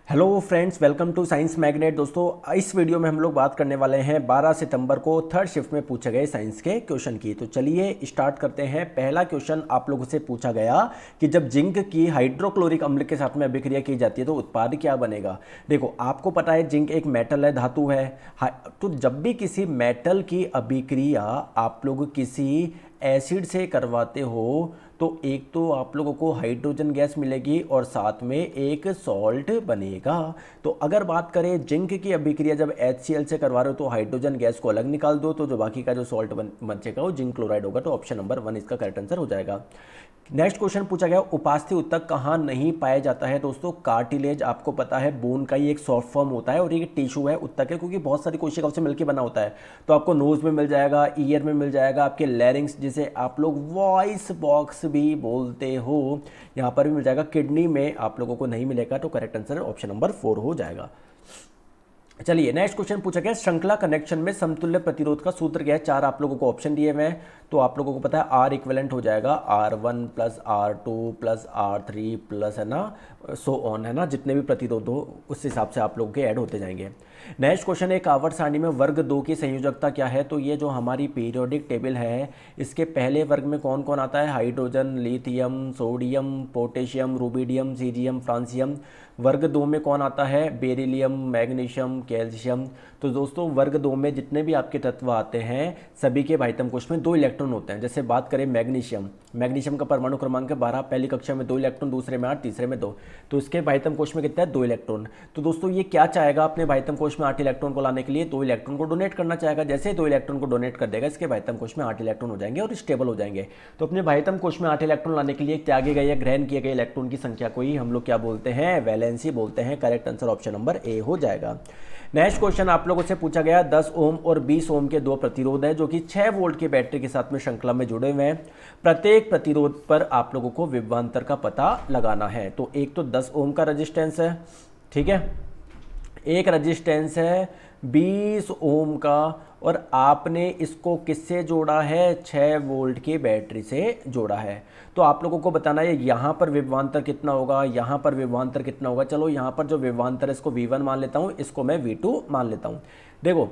Hello friends, welcome to science magnet. दोस्तों, इस video में हम लोग बात करने वाले हैं 12 सितंबर को थर्ड शिफ्ट में पूछे गए साइंस के क्वेश्चन की। तो चलिए स्टार्ट करते हैं। पहला क्वेश्चन आप लोगों से पूछा गया कि जब जिंक की हाइड्रोक्लोरिक अम्ल के साथ में अभिक्रिया की जाती है तो उत्पाद क्या बनेगा। देखो, आपको पता है जिंक एक मेटल है, धातु है। तो जब भी किसी मेटल की अभिक्रिया आप लोग किसी एसिड से करवाते हो तो एक तो आप लोगों को हाइड्रोजन गैस मिलेगी और साथ में एक सॉल्ट बनेगा। तो अगर बात करें जिंक की अभिक्रिया जब HCl से करवा रहे हो तो हाइड्रोजन गैस को अलग निकाल दो, तो जो बाकी का जो सॉल्ट बचेगा वो जिंक क्लोराइड होगा। तो ऑप्शन नंबर 1 इसका करेक्ट आंसर हो जाएगा। नेक्स्ट क्वेश्चन पूछा गया उपास्थि ऊतक कहाँ नहीं पाया जाता है। दोस्तों, कार्टिलेज आपको पता है बोन का ही एक सॉफ्ट फॉर्म होता है और ये टिश्यू है, ऊतक है, क्योंकि बहुत सारी कोशिकाओं से मिलकर बना होता है। तो आपको नोज में मिल जाएगा, ईयर में मिल जाएगा, आपके लैरिंग्स जिसे आप लोग वॉइस बॉक्स भी बोलते हो, यहाँ पर भी मिल जाएगा। किडनी में आप लोगों को नहीं मिलेगा। तो करेक्ट आंसर ऑप्शन नंबर 4 हो जाएगा। चलिए नेक्स्ट क्वेश्चन पूछा गया श्रृंखला कनेक्शन में समतुल्य प्रतिरोध का सूत्र क्या है। 4 आप लोगों को ऑप्शन दिए हुए हैं। तो आप लोगों को पता है R इक्विवेलेंट हो जाएगा R1 plus R2 plus R3 plus है ना सो ऑन, है ना, जितने भी प्रतिरोध हो उस हिसाब से आप लोगों के ऐड होते जाएंगे। नेक्स्ट क्वेश्चन एक आवर्त सारणी में वर्ग 2 की संयोजकता क्या है। तो ये जो हमारी पीरियोडिक टेबल है इसके पहले वर्ग में कौन कौन आता है, hydrogen, lithium, sodium, potassium, rubidium, caesium, francium. वर्ग 2 में कौन आता है, बेरिलियम, मैग्नीशियम, कैल्शियम। तो दोस्तों वर्ग 2 में जितने भी आपके तत्व आते हैं सभी के भाइतम कोश में 2 इलेक्ट्रॉन होते हैं। जैसे बात करें मैग्नीशियम का परमाणु क्रमांक 12, पहली कक्षा में 2 इलेक्ट्रॉन, दूसरे में 8, तीसरे में 2। तो इसके भाइतम कोश में कितना है, 2 इलेक्ट्रॉन। तो दोस्तों ये क्या चाहेगा, अपने भाइतम कोश में 8 इलेक्ट्रॉन को लाने के लिए 2 इलेक्ट्रॉन को डोनेट करना चाहेगा। जैसे 2 इलेक्ट्रॉन को डोनेट कर देगा इसके भाइतम कोश में 8 इलेक्ट्रॉन हो जाएंगे और स्टेबल हो जाएंगे। तो अपने भाइतम कोश में 8 इलेक्ट्रॉन लाने के लिए त्यागे गए या ग्रहण किए गए इलेक्ट्रॉन की संख्या को ही हम लोग क्या बोलते हैं, वैलेंसी बोलते हैं। Correct answer option number A हो जाएगा। नेक्स्ट क्वेश्चन आप लोगों से पूछा गया 10 ओम और 20 ओम के 2 प्रतिरोध है जो कि 6 वोल्ट की बैटरी के साथ में श्रृंखला में जुड़े हुए हैं। प्रत्येक प्रतिरोध पर आप लोगों को विभवांतर का पता लगाना है। तो एक तो 10 ओम का रेजिस्टेंस है, ठीक है, एक रेजिस्टेंस है 20 ओम का, और आपने इसको किससे जोड़ा है, 6 वोल्ट की बैटरी से जोड़ा है। तो आप लोगों को बताना है यहाँ पर विभवांतर कितना होगा, यहाँ पर विभवांतर कितना होगा। चलो यहाँ पर जो विभवांतर है इसको V1 मान लेता हूँ, इसको मैं V2 मान लेता हूँ। देखो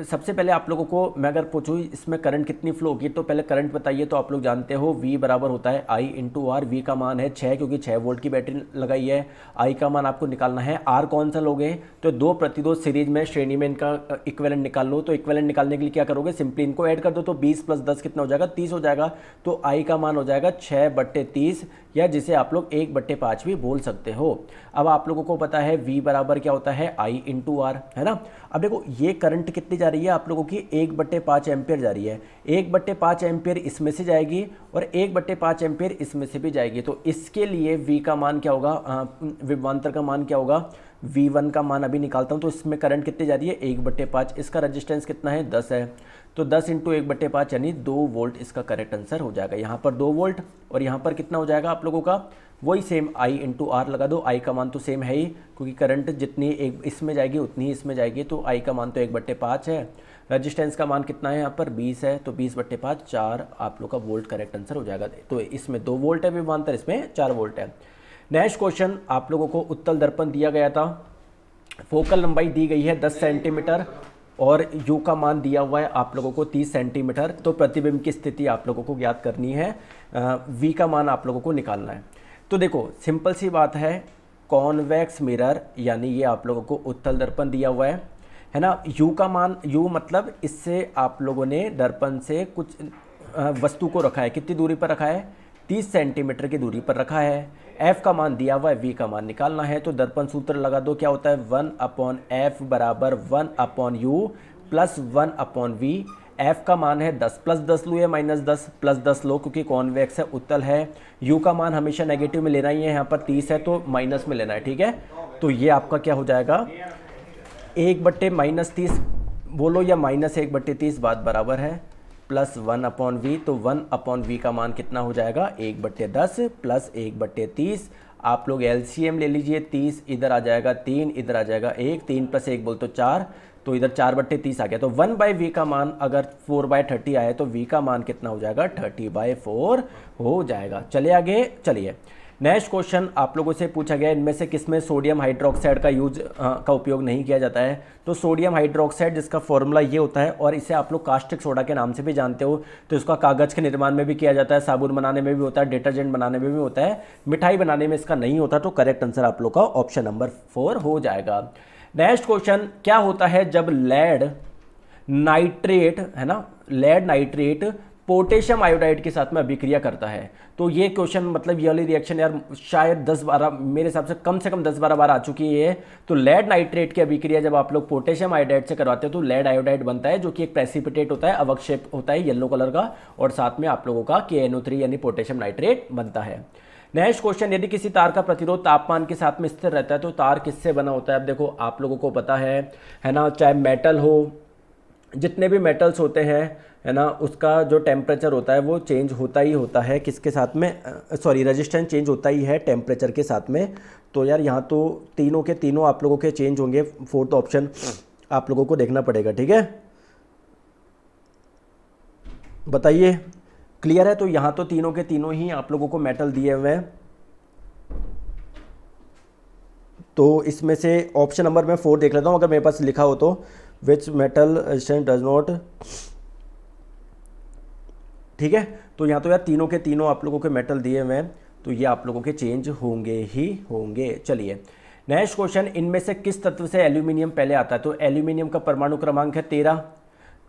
सबसे पहले आप लोगों को मैं अगर पूछूँ इसमें करंट कितनी फ्लो होगी, तो पहले करंट बताइए। तो आप लोग जानते हो V बराबर होता है I इंटू R। V का मान है 6 क्योंकि 6 वोल्ट की बैटरी लगाई है। I का मान आपको निकालना है। R कौन सा लोगे, तो 2 प्रतिरोध सीरीज में श्रेणी में इनका इक्विवेलेंट निकाल लो। तो इक्विवेलेंट निकालने के लिए क्या करोगे, सिंपली इनको ऐड कर दो। तो 20 प्लस 10 कितना हो जाएगा, 30 हो जाएगा। तो I का मान हो जाएगा 6/30, या जिसे आप लोग 1/5 भी बोल सकते हो। अब आप लोगों को पता है V बराबर क्या होता है, I इंटू R, है ना। अब देखो ये करंट कितनी जा रही है आप लोगों की, 1/5 एम्पियर जा रही है। 1/5 एम्पियर इसमें से जाएगी और 1/5 एम्पियर इसमें से भी जाएगी। तो इसके लिए V का मान क्या होगा, विभवांतर का मान क्या होगा, V1 का मान अभी निकालता हूँ। तो इसमें करंट कितनी जा रही है, 1/5। इसका रजिस्टेंस कितना है, 10 है। तो 10 इंटू 1/5 यानी 2 वोल्ट इसका करेक्ट आंसर हो जाएगा। यहाँ पर 2 वोल्ट और यहाँ पर कितना हो जाएगा आप लोगों का, वही सेम I इंटू R लगा दो। I का मान तो सेम है ही क्योंकि करंट जितनी एक इसमें जाएगी उतनी ही इसमें जाएगी। तो I का मान तो 1/5 है। रजिस्टेंस का मान कितना है, यहाँ पर 20 है। तो 20/5 4 आप लोग का वोल्ट करेक्ट आंसर हो जाएगा। तो इसमें 2 वोल्ट है विभवांतर, इसमें 4 वोल्ट है। नेक्स्ट क्वेश्चन आप लोगों को उत्तल दर्पण दिया गया था। फोकल लंबाई दी गई है 10 सेंटीमीटर और यू का मान दिया हुआ है आप लोगों को 30 सेंटीमीटर। तो प्रतिबिंब की स्थिति आप लोगों को ज्ञात करनी है, वी का मान आप लोगों को निकालना है। तो देखो सिंपल सी बात है, कॉन्वेक्स मिरर यानी ये आप लोगों को उत्तल दर्पण दिया हुआ है ना। यू का मान, यू मतलब इससे आप लोगों ने दर्पण से कुछ वस्तु को रखा है, कितनी दूरी पर रखा है, 30 सेंटीमीटर की दूरी पर रखा है। एफ का मान दिया हुआ है, वी का मान निकालना है। तो दर्पण सूत्र लगा दो, क्या होता है, 1/f बराबर 1/u प्लस 1/v। एफ का मान है 10 प्लस 10 लो या माइनस 10 प्लस 10 लो क्योंकि कॉन्वेक्स है, उत्तल है। यू का मान हमेशा नेगेटिव में लेना ही है, यहाँ पर 30 है तो माइनस में लेना है, ठीक है। तो ये आपका क्या हो जाएगा, 1/-30 बोलो या -1/30 बात बराबर है, प्लस 1/v। तो 1/v का मान कितना हो जाएगा, 1/10 प्लस 1/30। आप लोग एलसीएम ले लीजिए, 30 इधर आ जाएगा, 3 इधर आ जाएगा, 1, 3 प्लस 1 बोल तो 4, तो इधर 4/30 आ गया। तो 1/v का मान अगर 4/30 आए तो v का मान कितना हो जाएगा, 30/4 हो जाएगा। चले आगे, चलिए नेक्स्ट क्वेश्चन आप लोगों से पूछा गया इनमें से किसमें सोडियम हाइड्रोक्साइड का यूज का उपयोग नहीं किया जाता है। तो सोडियम हाइड्रोक्साइड जिसका फॉर्मूला ये होता है और इसे आप लोग कास्टिक सोडा के नाम से भी जानते हो। तो इसका कागज़ के निर्माण में भी किया जाता है, साबुन बनाने में भी होता है, डिटर्जेंट बनाने में भी होता है, मिठाई बनाने में इसका नहीं होता। तो करेक्ट आंसर आप लोग का ऑप्शन नंबर 4 हो जाएगा। नेक्स्ट क्वेश्चन, क्या होता है जब लेड नाइट्रेट है ना, लेड नाइट्रेट पोटेशियम आयोडाइड के साथ में अभिक्रिया करता है। तो ये क्वेश्चन मतलब ये वाली रिएक्शन यार शायद 10-12 मेरे हिसाब से कम 10-12 बार आ चुकी है। तो लेड नाइट्रेट की अभिक्रिया जब आप लोग पोटेशियम आयोडाइड से करवाते हो तो लेड आयोडाइड बनता है, जो कि एक प्रेसिपिटेट होता है, अवक्षेप होता है येलो कलर का, और साथ में आप लोगों का KNO3 यानी पोटेशियम नाइट्रेट बनता है। नेक्स्ट क्वेश्चन, यदि किसी तार का प्रतिरोध तापमान के साथ में स्थिर रहता है तो तार किससे बना होता है। अब देखो आप लोगों को पता है ना, चाहे मेटल हो, जितने भी मेटल्स होते हैं है ना, उसका जो टेम्परेचर होता है वो चेंज होता ही होता है किसके साथ में, सॉरी रेजिस्टेंस चेंज होता ही है टेम्परेचर के साथ में। तो यार यहाँ तो तीनों के तीनों आप लोगों के चेंज होंगे, फोर्थ ऑप्शन आप लोगों को देखना पड़ेगा, ठीक है, बताइए क्लियर है। तो यहाँ तो तीनों के तीनों ही आप लोगों को मेटल दिए हुए हैं। तो इसमें से ऑप्शन नंबर मैं 4 देख लेता हूँ, अगर मेरे पास लिखा हो तो, which metal resistance does not, ठीक है। तो यहाँ तो यार तीनों के तीनों आप लोगों के मेटल दिए हुए हैं, तो ये आप लोगों के चेंज होंगे ही होंगे। चलिए नेक्स्ट क्वेश्चन, इनमें से किस तत्व से एल्यूमिनियम पहले आता है। तो एल्यूमिनियम का परमाणु क्रमांक है 13,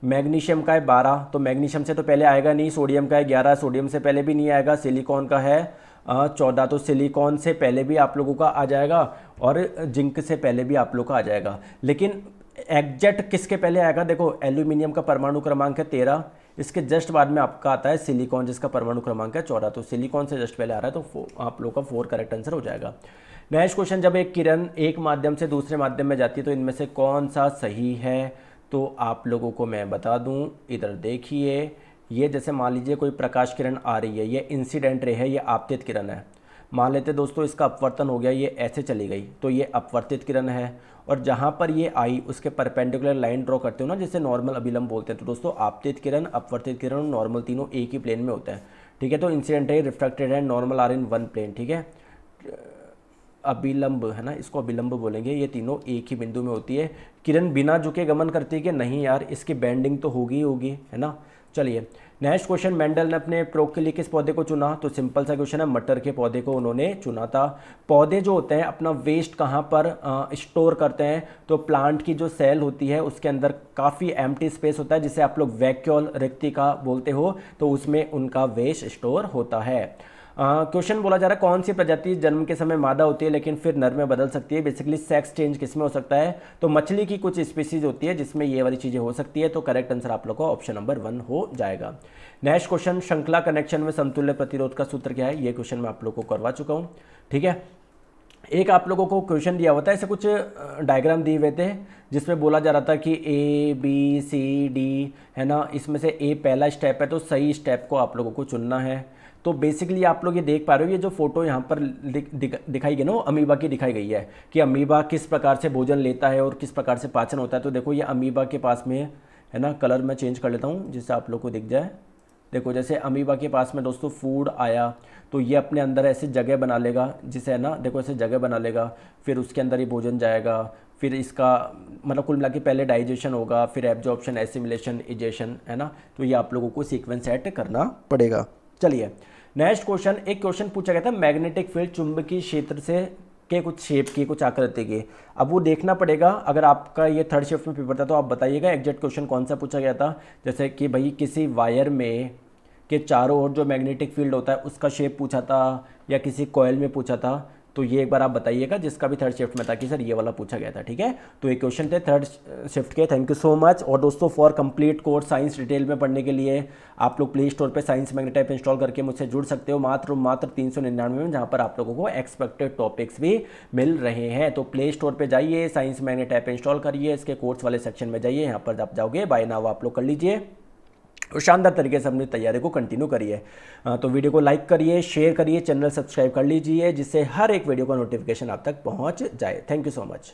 मैग्नीशियम का है 12, तो मैग्नीशियम से तो पहले आएगा नहीं, सोडियम का है 11, सोडियम से पहले भी नहीं आएगा, सिलिकॉन का है 14, तो सिलिकॉन से पहले भी आप लोगों का आ जाएगा और जिंक से पहले भी आप लोग का आ जाएगा। लेकिन एग्जैक्ट किसके पहले आएगा, देखो एल्यूमिनियम का परमाणु क्रमांक है 13, इसके जस्ट बाद में आपका आता है सिलिकॉन जिसका परमाणु क्रमांक है 14, तो सिलिकॉन से जस्ट पहले आ रहा है, तो आप लोग का 4 करेक्ट आंसर हो जाएगा। नेक्स्ट क्वेश्चन, जब एक किरण एक माध्यम से दूसरे माध्यम में जाती है तो इनमें से कौन सा सही है। तो आप लोगों को मैं बता दूं, इधर देखिए, ये जैसे मान लीजिए कोई प्रकाश किरण आ रही है, ये इंसिडेंट रे है, ये आपतित किरण है, मान लेते दोस्तों इसका अपवर्तन हो गया, ये ऐसे चली गई, तो ये अपवर्तित किरण है, और जहाँ पर ये आई उसके परपेंडिकुलर लाइन ड्रॉ करते हो ना, जिसे नॉर्मल अभिलंब बोलते हैं। तो दोस्तों आपतित किरण, अपवर्तित किरण, नॉर्मल तीनों एक ही प्लेन में होता है, ठीक है। तो इंसिडेंट रे, रिफ्रैक्टेड है, normal are in one plane, ठीक है। अभिलंब है ना, इसको अभिलंब बोलेंगे, ये तीनों एक ही बिंदु में होती है। किरण बिना झुके गमन करती है कि नहीं यार, इसकी बेंडिंग तो होगी ही होगी, है ना। चलिए नेक्स्ट क्वेश्चन, मेंडल ने अपने प्रयोग के लिए किस पौधे को चुना। तो सिंपल सा क्वेश्चन है, मटर के पौधे को उन्होंने चुना था। पौधे जो होते हैं अपना वेस्ट कहाँ पर स्टोर करते हैं, तो प्लांट की जो सेल होती है उसके अंदर काफ़ी एम्प्टी स्पेस होता है, जिसे आप लोग वैक्यूल रिक्तिका बोलते हो, तो उसमें उनका वेस्ट स्टोर होता है। क्वेश्चन बोला जा रहा है, कौन सी प्रजाति जन्म के समय मादा होती है लेकिन फिर नर में बदल सकती है। बेसिकली सेक्स चेंज किसमें हो सकता है, तो मछली की कुछ स्पीसीज होती है जिसमें ये वाली चीज़ें हो सकती है। तो करेक्ट आंसर आप लोग को ऑप्शन नंबर 1 हो जाएगा। नेक्स्ट क्वेश्चन, श्रृंखला कनेक्शन में समतुल्य प्रतिरोध का सूत्र क्या है। ये क्वेश्चन मैं आप लोग को करवा चुका हूँ, ठीक है। एक आप लोगों को क्वेश्चन दिया हुआ था, ऐसे कुछ डायग्राम दिए हुए थे जिसमें बोला जा रहा था कि ABCD है ना, इसमें से A पहला स्टेप है, तो सही स्टेप को आप लोगों को चुनना है। तो बेसिकली आप लोग ये देख पा रहे हो, ये जो फोटो यहाँ पर दिखाई गई ना, वो अमीबा की दिखाई गई है कि अमीबा किस प्रकार से भोजन लेता है और किस प्रकार से पाचन होता है। तो देखो ये अमीबा के पास में है ना, कलर मैं चेंज कर लेता हूँ जिससे आप लोग को दिख जाए। देखो जैसे अमीबा के पास में दोस्तों फूड आया तो ये अपने अंदर ऐसे जगह बना लेगा, जिसे है ना, देखो ऐसे जगह बना लेगा, फिर उसके अंदर ये भोजन जाएगा, फिर इसका मतलब कुल मिला के पहले डाइजेशन होगा, फिर एब्जॉर्प्शन, एसिमिलेशन, इजेशन, है ना। तो ये आप लोगों को सीक्वेंस सेट करना पड़ेगा। चलिए नेक्स्ट क्वेश्चन, एक क्वेश्चन पूछा गया था मैग्नेटिक फील्ड चुंबकीय क्षेत्र से के कुछ शेप की, कुछ आकृति की। अब वो देखना पड़ेगा, अगर आपका ये थर्ड शिफ्ट में पेपर था तो आप बताइएगा एग्जैक्ट क्वेश्चन कौन सा पूछा गया था। जैसे कि भाई किसी वायर में के चारों ओर जो मैग्नेटिक फील्ड होता है उसका शेप पूछा था, या किसी कॉइल में पूछा था। तो ये एक बार आप बताइएगा जिसका भी थर्ड शिफ्ट में था कि सर ये वाला पूछा गया था, ठीक है। तो ये क्वेश्चन थे थर्ड शिफ्ट के। Thank you so much. और दोस्तों for complete course science detail में पढ़ने के लिए आप लोग प्ले स्टोर पे साइंस मैग्नेट ऐप इंस्टॉल करके मुझसे जुड़ सकते हो मात्र 399 में, जहाँ पर आप लोगों को एक्सपेक्टेड टॉपिक्स भी मिल रहे हैं। तो प्ले स्टोर पर जाइए, साइंस मैग्नेट ऐप इंस्टॉल करिए, इसके कोर्स वाले सेक्शन में जाइए, यहाँ पर आप जाओगे, बाय नाउ आप लोग कर लीजिए और शानदार तरीके से अपनी तैयारी को कंटिन्यू करिए। तो वीडियो को लाइक करिए, शेयर करिए, चैनल सब्सक्राइब कर लीजिए, जिससे हर एक वीडियो का नोटिफिकेशन आप तक पहुंच जाए। Thank you so much.